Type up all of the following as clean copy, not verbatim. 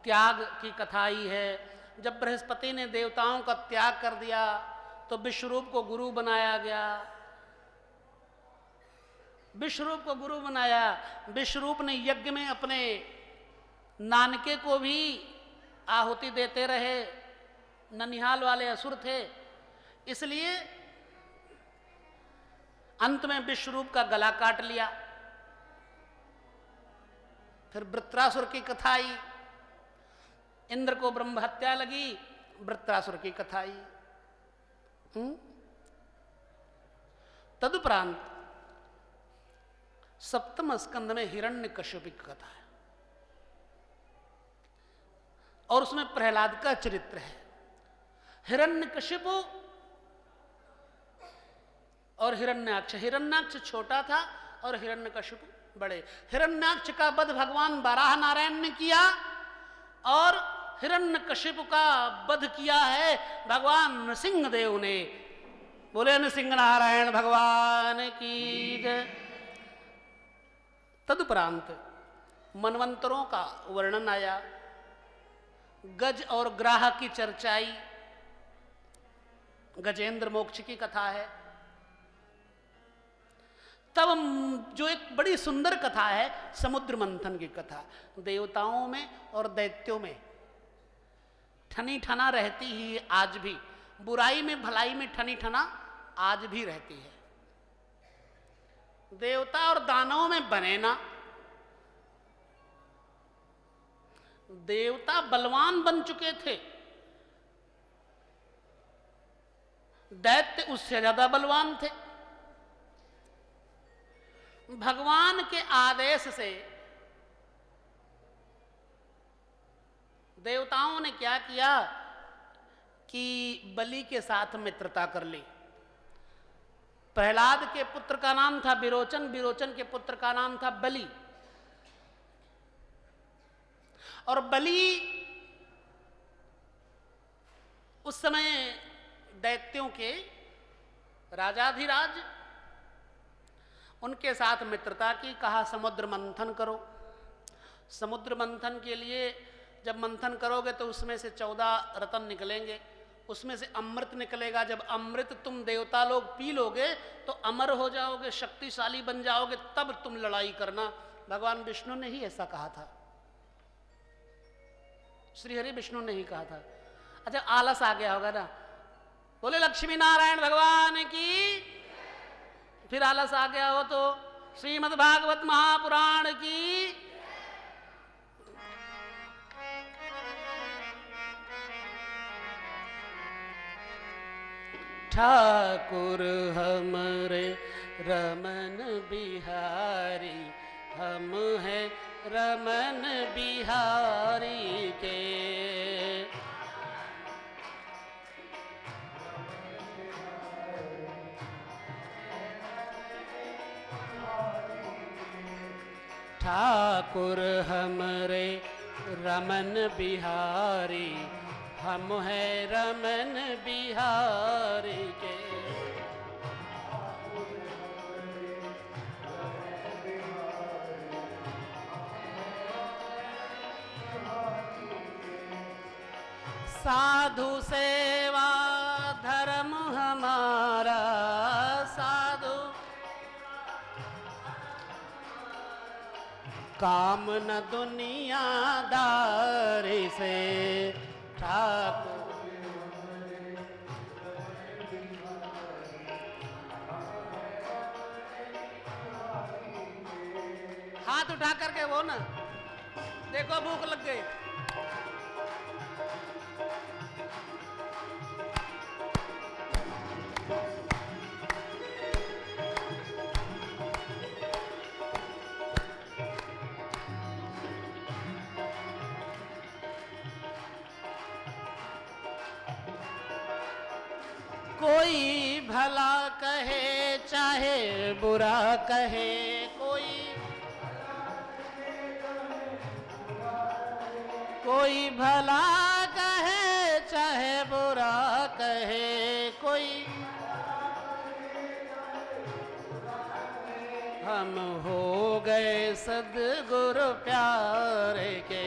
त्याग की कथा आई है। जब बृहस्पति ने देवताओं का त्याग कर दिया तो विश्वरूप को गुरु बनाया गया। विश्वरूप को गुरु बनाया। विश्वरूप ने यज्ञ में अपने नानके को भी आहुति देते रहे। ननिहाल वाले असुर थे, इसलिए अंत में विश्वरूप का गला काट लिया। फिर वृत्रासुर की कथा आई। इंद्र को ब्रह्म हत्या लगी, वृत्रासुर की कथा आई। तदुपरांत सप्तम स्कंद में हिरण्यकश्यप की कथा है और उसमें प्रहलाद का चरित्र है। हिरण्यकश्यप और हिरण्याक्ष। हिरण्याक्ष छोटा था और हिरण्यकश्यप बड़े। हिरण्याक्ष का वध भगवान बाराह नारायण ने किया और हिरण्यकश्यप का वध किया है भगवान नृसिंहदेव ने। बोले नृसिंह नारायण भगवान की जय। तदुपरांत मनवंतरों का वर्णन आया। गज और ग्राह की चर्चा आई। गजेंद्र मोक्ष की कथा है। तब जो एक बड़ी सुंदर कथा है समुद्र मंथन की कथा। देवताओं में और दैत्यों में ठनी ठना रहती ही आज भी। बुराई में भलाई में ठनी ठना आज भी रहती है। देवता और दानवों में बने ना। देवता बलवान बन चुके थे, दैत्य उससे ज्यादा बलवान थे। भगवान के आदेश से देवताओं ने क्या किया कि बलि के साथ मित्रता कर ली। प्रहलाद के पुत्र का नाम था विरोचन, विरोचन के पुत्र का नाम था बलि। और बलि उस समय दैत्यों के राजाधिराज, उनके साथ मित्रता की। कहा समुद्र मंथन करो। समुद्र मंथन के लिए जब मंथन करोगे तो उसमें से 14 रत्न निकलेंगे, उसमें से अमृत निकलेगा। जब अमृत तुम देवता लोग पी लोगे तो अमर हो जाओगे, शक्तिशाली बन जाओगे, तब तुम लड़ाई करना। भगवान विष्णु ने ही ऐसा कहा था। श्रीहरि विष्णु ने ही कहा था। अच्छा, आलस आ गया होगा ना। बोले लक्ष्मी नारायण भगवान की। फिर आलस आ गया हो तो श्रीमद् भागवत महापुराण की। ठाकुर हमरे रमन बिहारी, हम हैं रमन बिहारी के। ठाकुर हमरे रमन बिहारी, हम हैं रमन बिहारी के। साधु सेवा धर्म हमारा, साधु काम न दुनियादारी से। ठाकुर हाथ उठा करके वो ना देखो, भूख लग गई। कोई भला कहे चाहे बुरा कहे, कोई भला कहे चाहे बुरा कहे, कोई हम हो गए सद्गुरु प्यारे के।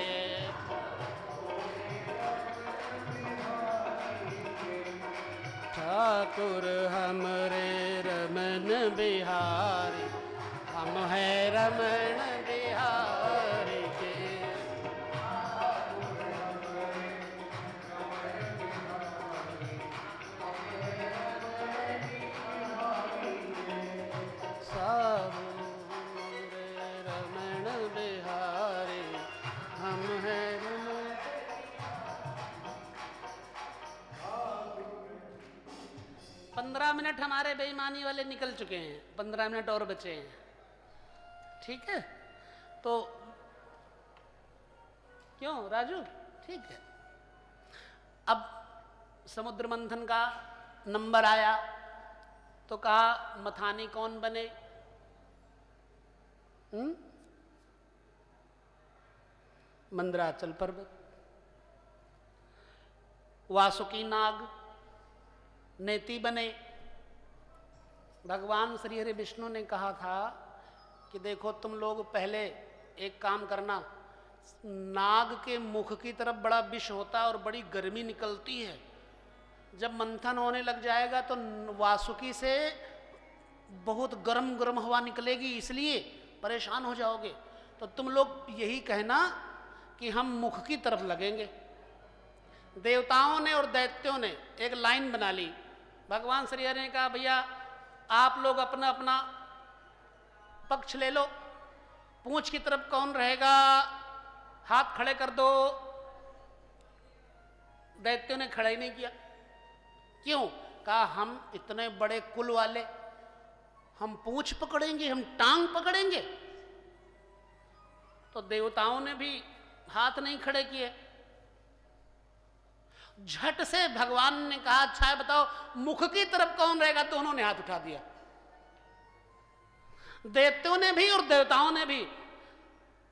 ठाकुर हमरे रमन बिहारी, हम है रमन बिहारी के। सब हमरे रमन बिहारी, हम है रमन। 15 मिनट हमारे बेईमानी वाले निकल चुके हैं, 15 मिनट और बचे हैं, ठीक है? तो क्यों राजू? ठीक है। अब समुद्र मंथन का नंबर आया तो कहा मथानी कौन बने? मंदराचल पर्वत। वासुकी नाग नेति बने। भगवान श्री हरि विष्णु ने कहा था कि देखो तुम लोग पहले एक काम करना, नाग के मुख की तरफ बड़ा विष होता है और बड़ी गर्मी निकलती है, जब मंथन होने लग जाएगा तो वासुकी से बहुत गर्म गर्म हवा निकलेगी, इसलिए परेशान हो जाओगे। तो तुम लोग यही कहना कि हम मुख की तरफ लगेंगे। देवताओं ने और दैत्यों ने एक लाइन बना ली। भगवान श्री हरि ने कहा भैया आप लोग अपना अपना पक्ष ले लो, पूंछ की तरफ कौन रहेगा, हाथ खड़े कर दो। दैत्यों ने खड़ा ही नहीं किया। क्यों? कहा हम इतने बड़े कुल वाले, हम पूंछ पकड़ेंगे, हम टांग पकड़ेंगे? तो देवताओं ने भी हाथ नहीं खड़े किए। झट से भगवान ने कहा अच्छा है बताओ मुख की तरफ कौन रहेगा? दोनों ने हाथ उठा दिया, दैत्यों ने भी और देवताओं ने भी।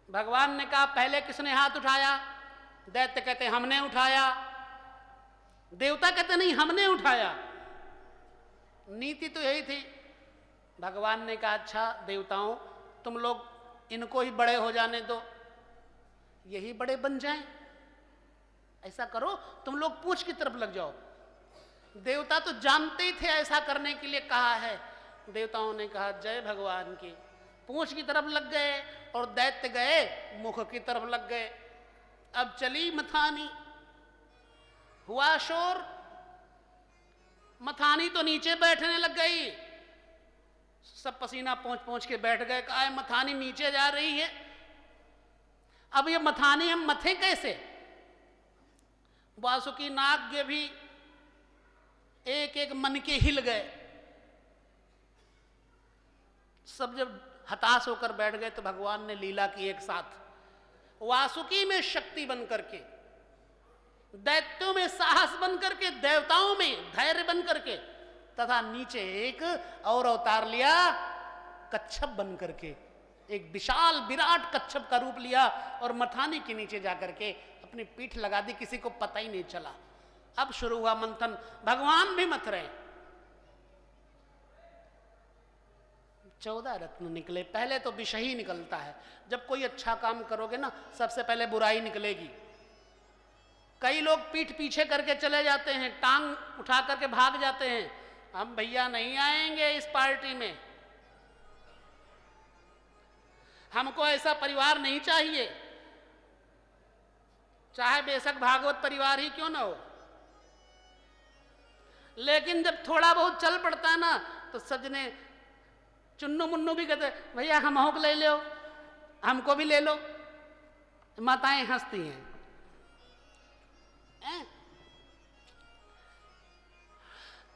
भगवान ने कहा पहले किसने हाथ उठाया? दैत्य कहते हमने उठाया, देवता कहते नहीं हमने उठाया। नीति तो यही थी। भगवान ने कहा अच्छा देवताओं तुम लोग इनको ही बड़े हो जाने दो, यही बड़े बन जाएं। ऐसा करो तुम लोग पूंछ की तरफ लग जाओ। देवता तो जानते ही थे ऐसा करने के लिए कहा है। देवताओं ने कहा जय भगवान की, पूंछ की तरफ लग गए और दैत्य गए मुख की तरफ लग गए। अब चली मथानी, हुआ शोर, मथानी तो नीचे बैठने लग गई। सब पसीना पहुंच पहुंच के बैठ गए। कहा मथानी नीचे जा रही है, अब ये मथानी हम मथे कैसे? वासुकी नाग के भी एक एक मन के हिल गए। सब जब हताश होकर बैठ गए तो भगवान ने लीला की एक साथ। वासुकी में शक्ति बन करके, दैत्यों में साहस बन करके, देवताओं में धैर्य बन करके, तथा नीचे एक और अवतार लिया कच्छप बन करके। एक विशाल विराट कच्छप का रूप लिया और मथानी के नीचे जाकर के अपनी पीठ लगा दी, किसी को पता ही नहीं चला। अब शुरू हुआ मंथन, भगवान भी मथ रहे। 14 रत्न निकले। पहले तो विष ही निकलता है। जब कोई अच्छा काम करोगे ना सबसे पहले बुराई निकलेगी। कई लोग पीठ पीछे करके चले जाते हैं, टांग उठा करके भाग जाते हैं, हम भैया नहीं आएंगे इस पार्टी में, हमको ऐसा परिवार नहीं चाहिए, चाहे बेशक भागवत परिवार ही क्यों ना हो। लेकिन जब थोड़ा बहुत चल पड़ता है ना तो सजने चुन्नू मुन्नू भी कहते भैया हम को ले लो, हमको भी ले लो। माताएं हंसती हैं।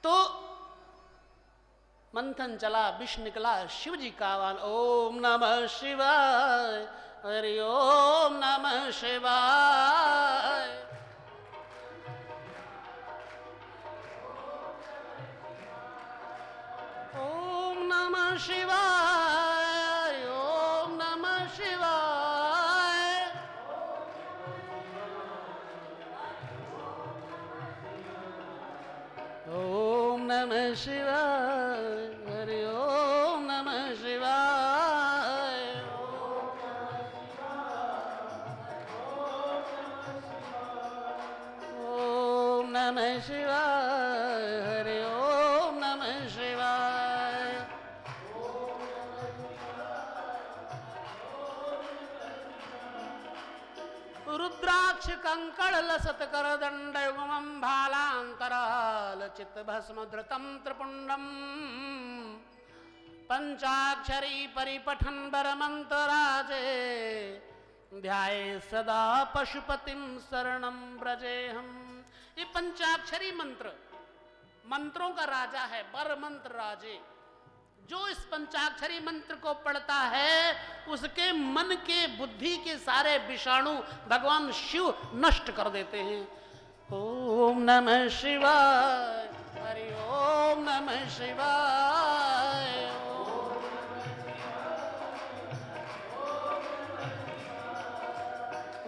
तो मंथन चला, विष निकला, शिव जी का आह्वान, ओम नमः शिवाय, हरि ओम नमः शिवाय। ओम नमः शिवाय, ओम नमः शिवाय। ओम नमः शिवाय, हरि ओम नमः शिवाय। ओम नमः शिवाय, हरि ओम रुद्राक्ष कंकड़ लसत कर दंड युगमं भालांतराल चित भस्म धृतम त्रिपुंडम पंचाक्षरी परिपठन बरमंतराजे ध्याये सदा पशुपतिम शरणम ब्रजेहम। ये पंचाक्षरी मंत्र मंत्रों का राजा है, बर मंत्र राजे। जो इस पंचाक्षरी मंत्र को पढ़ता है उसके मन के बुद्धि के सारे विषाणु भगवान शिव नष्ट कर देते हैं। ओम नमः शिवाय, हरि ओम नमः शिवाय।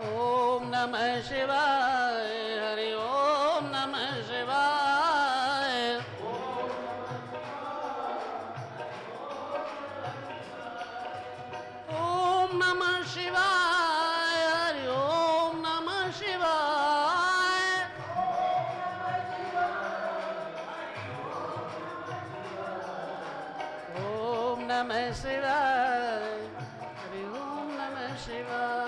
ओम नमः शिवाय, हरि ओम नमः शिवाय। ओम नमः शिवाय, हरि ओम नमः शिवाय। ओम नमः शिवाय, हरि ओम नमः शिवाय।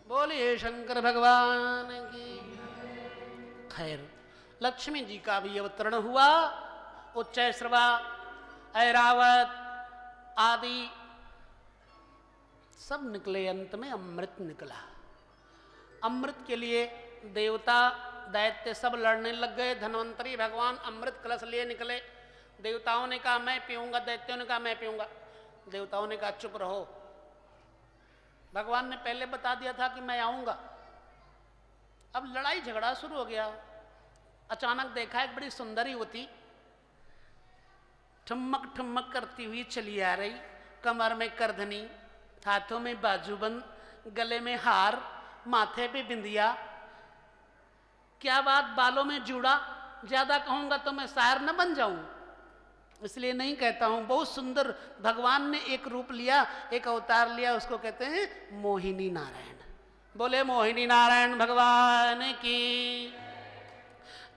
बोलिए शंकर भगवान की। खैर, लक्ष्मी जी का भी अवतरण हुआ। उच्चैश्रवा, ऐरावत आदि सब निकले, अंत में अमृत निकला। अमृत के लिए देवता दैत्य सब लड़ने लग गए। धन्वंतरी भगवान अमृत कलश लिए निकले। देवताओं ने कहा मैं पीऊंगा, दैत्यों ने कहा मैं पीऊंगा। देवताओं ने कहा चुप रहो, भगवान ने पहले बता दिया था कि मैं आऊंगा। अब लड़ाई झगड़ा शुरू हो गया। अचानक देखा एक बड़ी सुंदर युवती ठुमक ठुमक करती हुई चली आ रही, कमर में करधनी, हाथों में बाजूबंद, गले में हार, माथे पे बिंदिया। क्या बात, बालों में जूड़ा। ज्यादा कहूंगा तो मैं शायर न बन जाऊं, इसलिए नहीं कहता हूं। बहुत सुंदर भगवान ने एक रूप लिया, एक अवतार लिया, उसको कहते हैं मोहिनी नारायण। बोले मोहिनी नारायण भगवान की।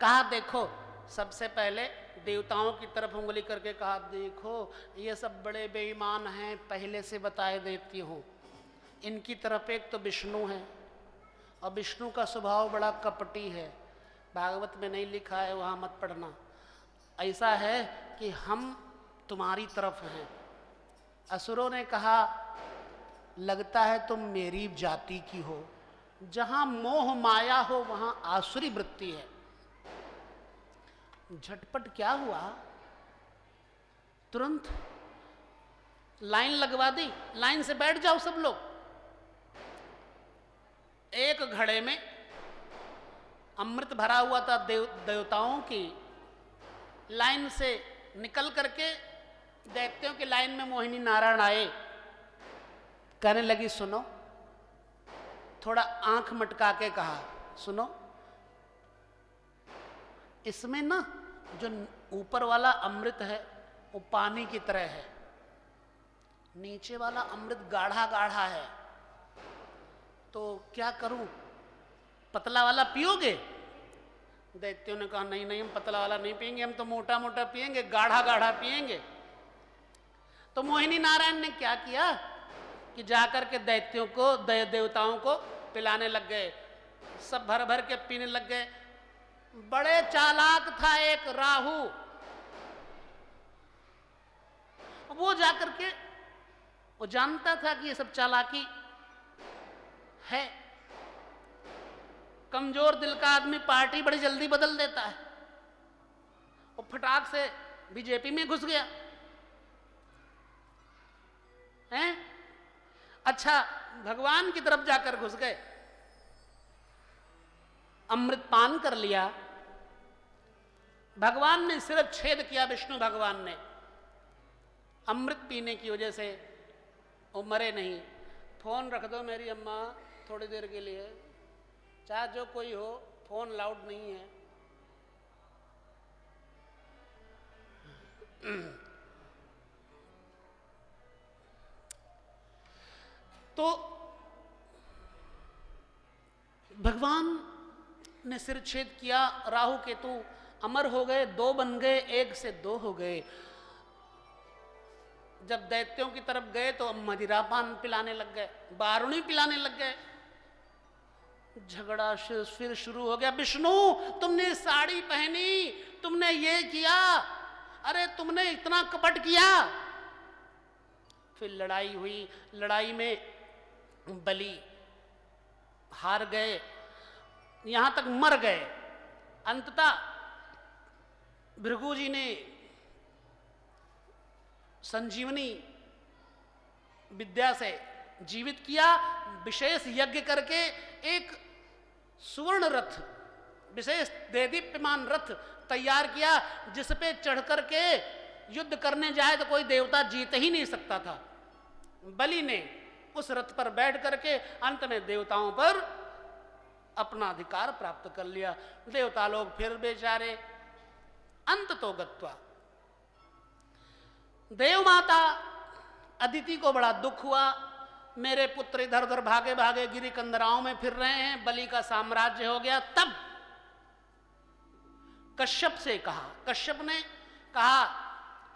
कहा देखो, सबसे पहले देवताओं की तरफ उंगली करके कहा देखो ये सब बड़े बेईमान हैं, पहले से बताए देती हूँ। इनकी तरफ एक तो विष्णु है, और विष्णु का स्वभाव बड़ा कपटी है। भागवत में नहीं लिखा है, वहाँ मत पढ़ना। ऐसा है कि हम तुम्हारी तरफ हैं। असुरों ने कहा लगता है तुम मेरी जाति की हो। जहां मोह माया हो वहां आसुरी वृत्ति है। झटपट क्या हुआ, तुरंत लाइन लगवा दी। लाइन से बैठ जाओ सब लोग। एक घड़े में अमृत भरा हुआ था। देवताओं की लाइन से निकल करके दैत्यों की लाइन में मोहिनी नारायण आए। कहने लगी सुनो, थोड़ा आंख मटका के कहा सुनो, इसमें ना जो ऊपर वाला अमृत है वो पानी की तरह है, नीचे वाला अमृत गाढ़ा गाढ़ा है, तो क्या करूं, पतला वाला पियोगे? दैत्यों ने कहा नहीं नहीं, हम पतला वाला नहीं पिएंगे, हम तो मोटा मोटा पिएंगे, गाढ़ा गाढ़ा पिएंगे। तो मोहिनी नारायण ने क्या किया कि जाकर के दैत्यों को देवताओं को पिलाने लग गए। सब भर भर के पीने लग गए। बड़े चालाक था एक राहु, वो जाकर के वो जानता था कि ये सब चालाकी है। कमजोर दिल का आदमी पार्टी बड़ी जल्दी बदल देता है। वो फटाक से बीजेपी में घुस गया हैं। अच्छा, भगवान की तरफ जाकर घुस गए, अमृत पान कर लिया। भगवान ने सिर्फ छेद किया, विष्णु भगवान ने। अमृत पीने की वजह से वो मरे नहीं। फोन रख दो मेरी अम्मा थोड़ी देर के लिए, चाहे जो कोई हो, फोन लाउड नहीं है। तो भगवान ने सिर छेद किया, राहु केतु अमर हो गए, 2 बन गए, 1 से 2 हो गए। जब दैत्यों की तरफ गए तो मदिरापान पिलाने लग गए, बारूणी पिलाने लग गए। झगड़ा फिर शुरू हो गया। विष्णु, तुमने साड़ी पहनी, तुमने ये किया, अरे तुमने इतना कपट किया। फिर लड़ाई हुई। लड़ाई में बलि हार गए, यहां तक मर गए। अंततः भृगु जी ने संजीवनी विद्या से जीवित किया। विशेष यज्ञ करके एक सुवर्ण रथ, विशेष देदीप्यमान रथ तैयार किया, जिस पे चढ़ करके युद्ध करने जाए तो कोई देवता जीत ही नहीं सकता था। बलि ने उस रथ पर बैठ करके अंत में देवताओं पर अपना अधिकार प्राप्त कर लिया। देवता लोग फिर बेचारे अंत तो गत्वा। देव माता अदिति को बड़ा दुख हुआ, मेरे पुत्र इधर उधर भागे भागे गिरी कंदराओं में फिर रहे हैं, बलि का साम्राज्य हो गया। तब कश्यप से कहा, कश्यप ने कहा,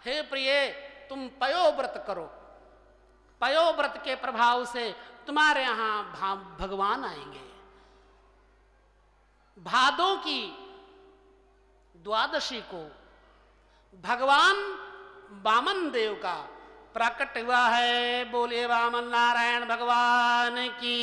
हे प्रिय, तुम पयोव्रत करो, पयोव्रत के प्रभाव से तुम्हारे यहां भगवान आएंगे। भादों की द्वादशी को भगवान वामन देव का प्रकट हुआ है। बोले वामन नारायण भगवान की।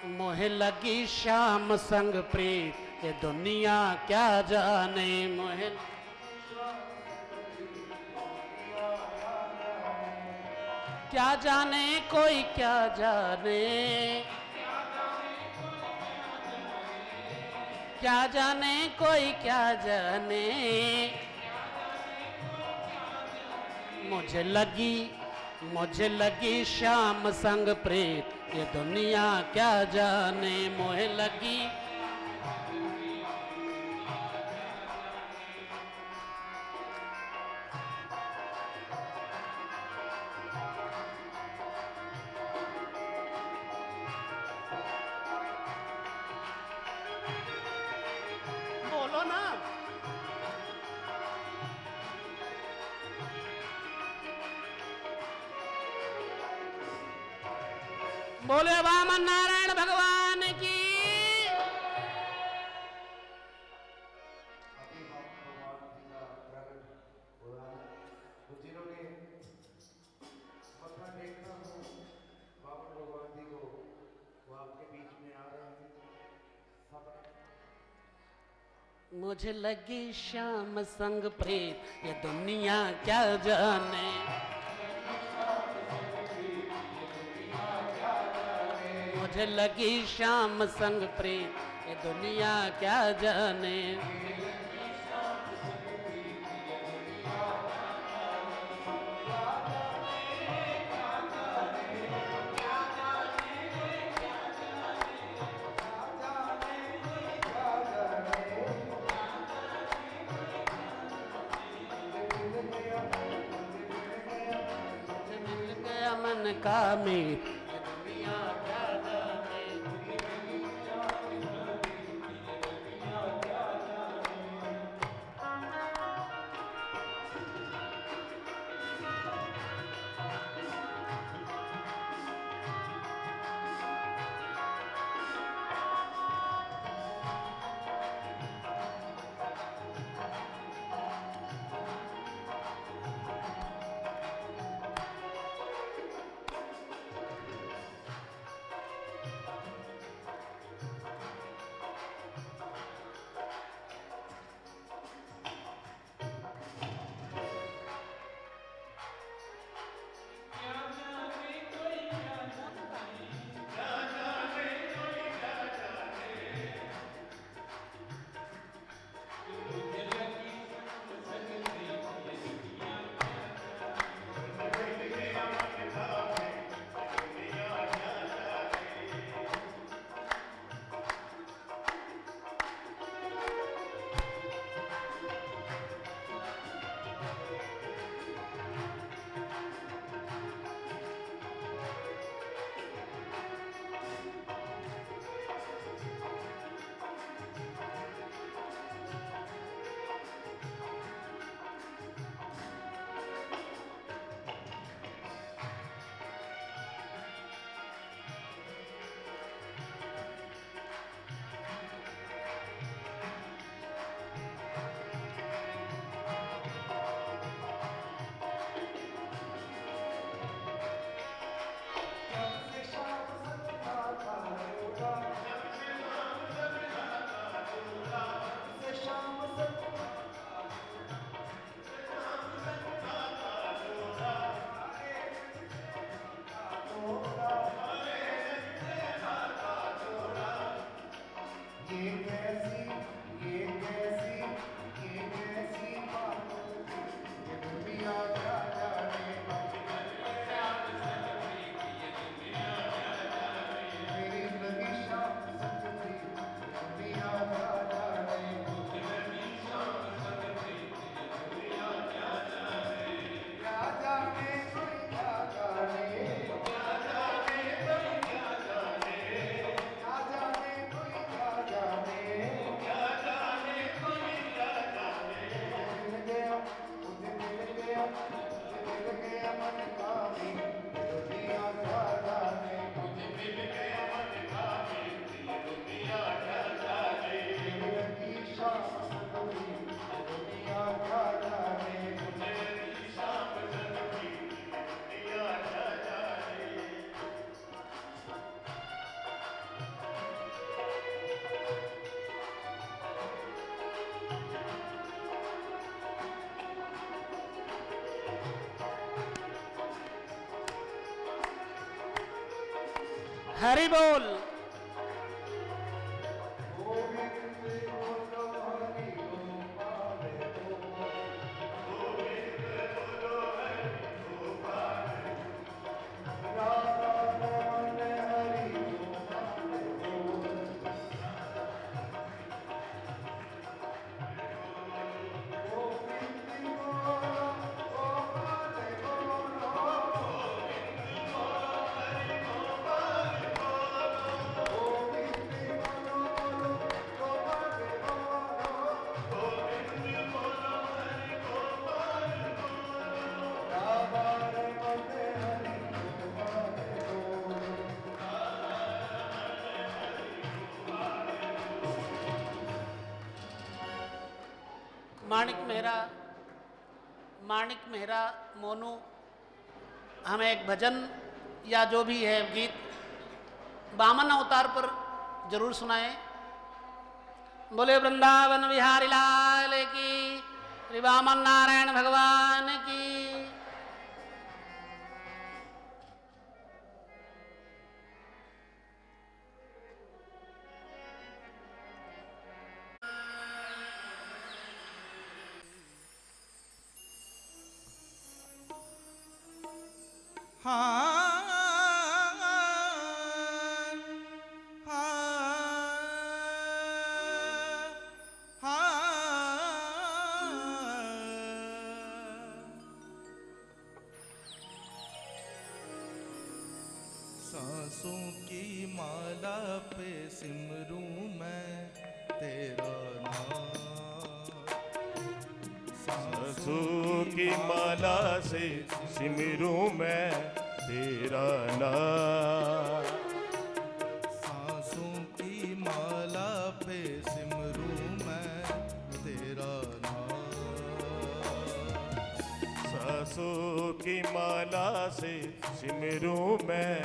मोहे लगी श्याम संग प्रीत, ये दुनिया क्या जाने। मोहे क्या जाने कोई क्या जाने, क्या जाने कोई क्या जाने। मुझे लगी श्याम संग प्रीत, ये दुनिया क्या जाने। मोहे लगी बोलो ना। बोले वामन नारायण भगवान की। मुझे लगी श्याम संग प्रीत, ये दुनिया क्या जाने। मुझे लगी श्याम संग प्रीत, ये दुनिया क्या जाने। मन का मीत, दुनिया क्या जाने। हरि बोल। माणिक मेहरा मोनू हमें एक भजन या जो भी है गीत वामन अवतार पर जरूर सुनाए। बोले वृंदावन बिहारी लाल की, श्री वामन नारायण भगवान की। सांसों की माला पे सिमरूं मैं तेरा नाम। सांसों की माला से सिमरूं मैं तेरा नाम। सांसों की माला पे सिमरूं मैं तेरा नाम। सांसों की माला से सिमरूं मैं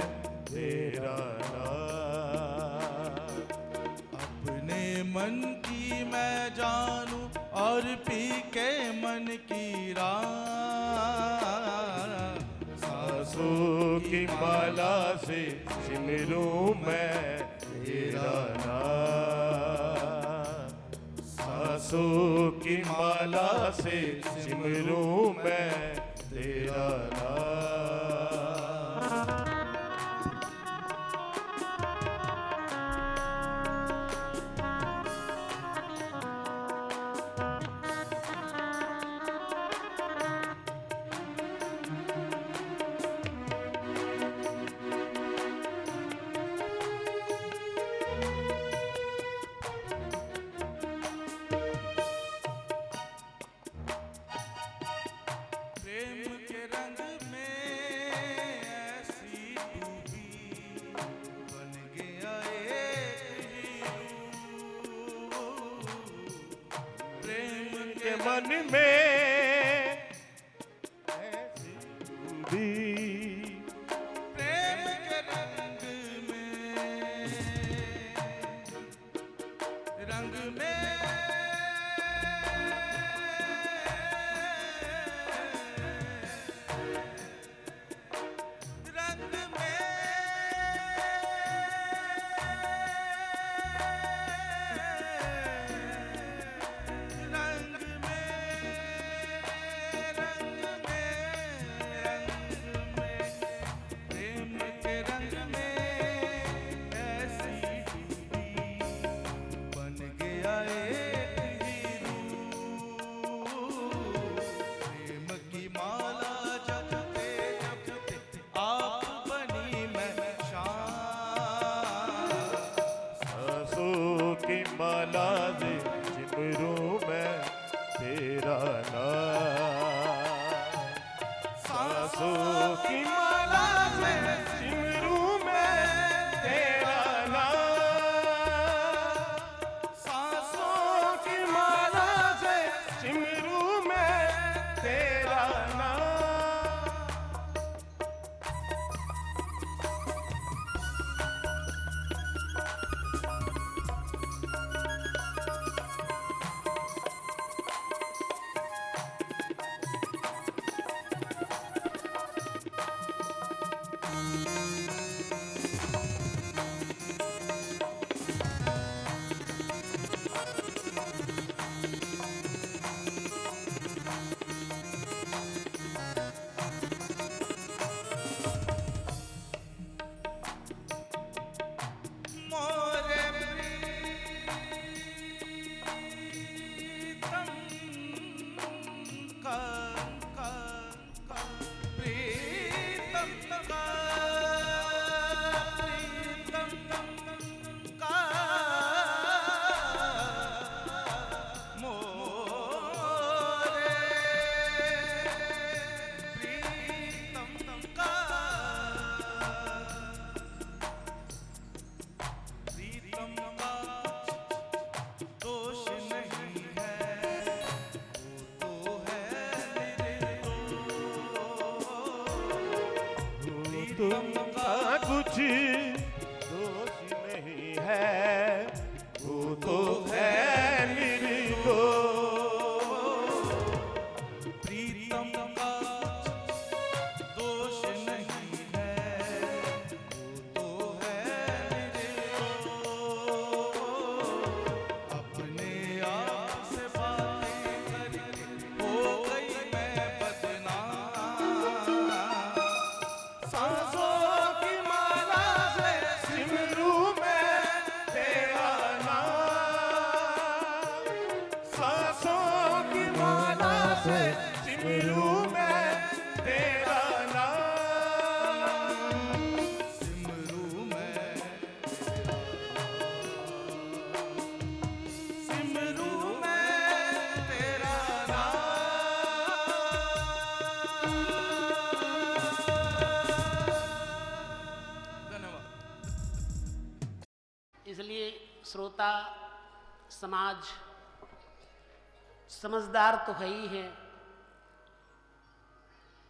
तेरा नाम। अपने मन की मैं जानूं और पी के मन की राह। सांसों की माला से सिमरूं मैं तेरा नाम। सांसों की माला से सिमरूं मैं तेरा नाम। मन में ऐसी डूबी, प्रेम के रंग में माला दे सिमरूं मैं तेरा नाम। सांसों की माला से सिमरूं मैं तेरा नाम। सांसों की माला से सिमरूं मैं तेरा नाम। प्रीतम का कुछ दोष नहीं है, वो तो है निर्दोष। प्रीतम का दोष नहीं है, वो तो है निर्दोष। अपने आप से बातें करके हो गई मैं बदनाम। सांसों की माला से सिमरूं मैं तेरा नाम, सांसों की माला से सिमरूं मैं तेरा नाम। सिमरू मैं सिमरू मैं तेरा नाम। धन्यवाद। इसलिए श्रोता समाज समझदार तो है ही है,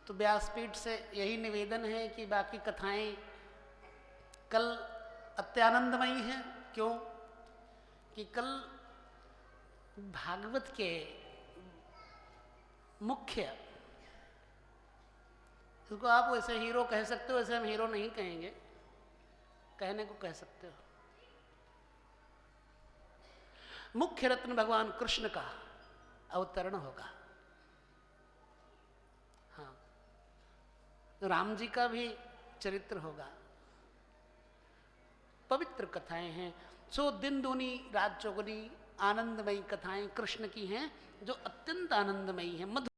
तो व्यासपीठ से यही निवेदन है कि बाकी कथाएं कल अत्यानंदमयी हैं। क्यों कि कल भागवत के मुख्य, इसको आप वैसे हीरो कह सकते हो, वैसे हम हीरो नहीं कहेंगे, कहने को कह सकते हो, मुख्य रत्न भगवान कृष्ण का अवतरण होगा। हाँ, राम जी का भी चरित्र होगा। पवित्र कथाएं हैं, सो दिन दूनी रात चौगुनी आनंदमयी कथाएं कृष्ण की हैं, जो अत्यंत आनंदमयी हैं, मधुर